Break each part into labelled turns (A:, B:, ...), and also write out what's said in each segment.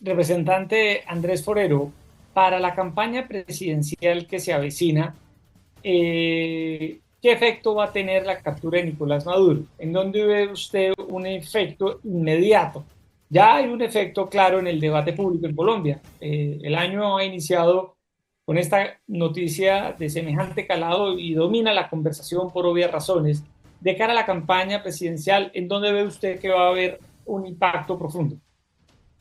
A: Representante Andrés Forero, para la campaña presidencial que se avecina, ¿qué efecto va a tener la captura de Nicolás Maduro? ¿En dónde ve usted un efecto inmediato? Ya hay un efecto claro en el debate público en Colombia. El año ha iniciado con esta noticia de semejante calado y domina la conversación por obvias razones. De cara a la campaña presidencial, ¿en dónde ve usted que va a haber un impacto profundo?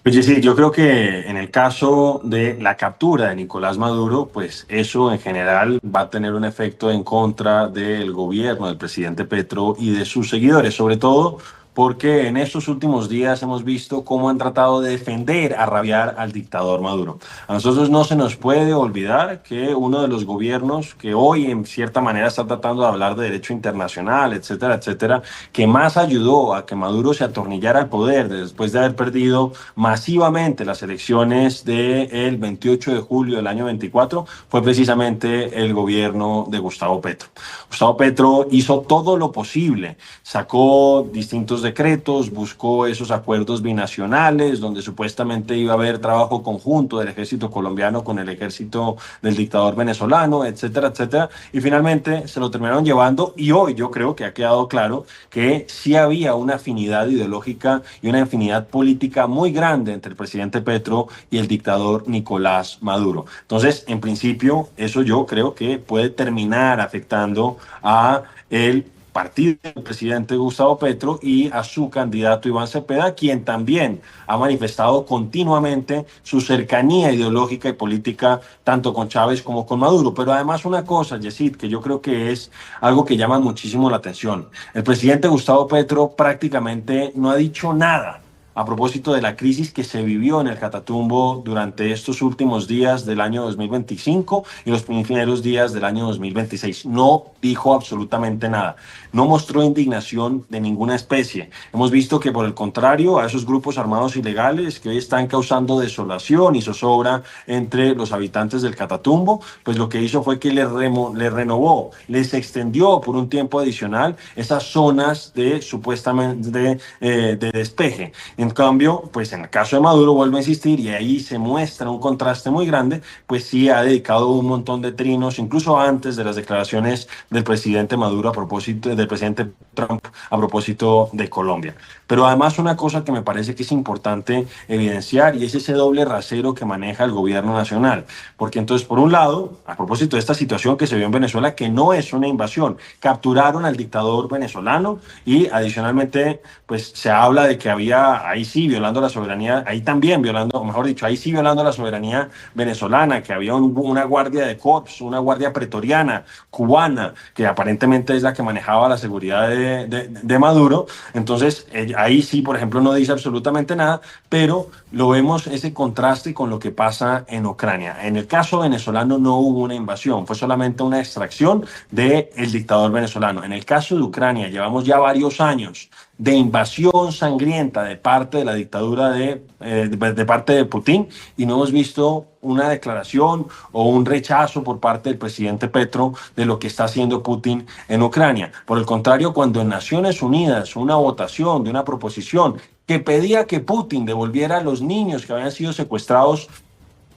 B: Oye, sí, yo creo que en el caso de la captura de Nicolás Maduro, pues eso en general va a tener un efecto en contra del gobierno del presidente Petro y de sus seguidores, sobre todo porque en estos últimos días hemos visto cómo han tratado de defender a rabiar al dictador Maduro. A nosotros no se nos puede olvidar que uno de los gobiernos que hoy en cierta manera está tratando de hablar de derecho internacional, etcétera, etcétera, que más ayudó a que Maduro se atornillara al poder después de haber perdido masivamente las elecciones del 28 de julio del año 24 fue precisamente el gobierno de Gustavo Petro. Gustavo Petro hizo todo lo posible, sacó distintos decretos, buscó esos acuerdos binacionales donde supuestamente iba a haber trabajo conjunto del ejército colombiano con el ejército del dictador venezolano, etcétera, etcétera, y finalmente se lo terminaron llevando y hoy yo creo que ha quedado claro que sí había una afinidad ideológica y una afinidad política muy grande entre el presidente Petro y el dictador Nicolás Maduro. Entonces, en principio, eso yo creo que puede terminar afectando a el partido del presidente Gustavo Petro y a su candidato Iván Cepeda, quien también ha manifestado continuamente su cercanía ideológica y política tanto con Chávez como con Maduro. Pero además una cosa, Yesid, que yo creo que es algo que llama muchísimo la atención. El presidente Gustavo Petro prácticamente no ha dicho nada a propósito de la crisis que se vivió en el Catatumbo durante estos últimos días del año 2025 y los primeros días del año 2026. No dijo absolutamente nada. No mostró indignación de ninguna especie. Hemos visto que, por el contrario, a esos grupos armados ilegales que hoy están causando desolación y zozobra entre los habitantes del Catatumbo, pues lo que hizo fue que les renovó, les extendió por un tiempo adicional esas zonas de supuestamente de despeje. En cambio, pues en el caso de Maduro, vuelvo a insistir, y ahí se muestra un contraste muy grande, pues sí ha dedicado un montón de trinos, incluso antes de las declaraciones del presidente Maduro a propósito, del presidente Trump a propósito de Colombia. Pero además una cosa que me parece que es importante evidenciar y es ese doble rasero que maneja el gobierno nacional. Porque entonces, por un lado, a propósito de esta situación que se vio en Venezuela, que no es una invasión, capturaron al dictador venezolano y adicionalmente, pues se habla de que había ahí sí violando la soberanía, ahí también violando, o mejor dicho, ahí sí violando la soberanía venezolana, que había una guardia de COPS, una guardia pretoriana, cubana, que aparentemente es la que manejaba la seguridad de Maduro. Entonces, ahí sí, por ejemplo, no dice absolutamente nada, pero lo vemos ese contraste con lo que pasa en Ucrania. En el caso venezolano no hubo una invasión, fue solamente una extracción del dictador venezolano. En el caso de Ucrania, llevamos ya varios años de invasión sangrienta de parte de la dictadura de parte de Putin y no hemos visto una declaración o un rechazo por parte del presidente Petro de lo que está haciendo Putin en Ucrania. Por el contrario, cuando en Naciones Unidas una votación de una proposición que pedía que Putin devolviera a los niños que habían sido secuestrados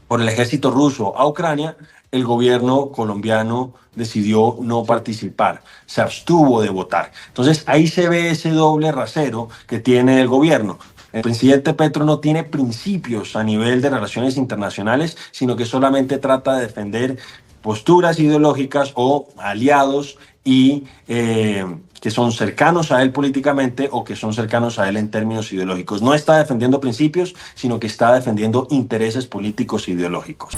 B: por el ejército ruso a Ucrania, el gobierno colombiano decidió no participar, se abstuvo de votar. Entonces ahí se ve ese doble rasero que tiene el gobierno. El presidente Petro no tiene principios a nivel de relaciones internacionales, sino que solamente trata de defender posturas ideológicas o aliados y que son cercanos a él políticamente o que son cercanos a él en términos ideológicos. No está defendiendo principios, sino que está defendiendo intereses políticos e ideológicos.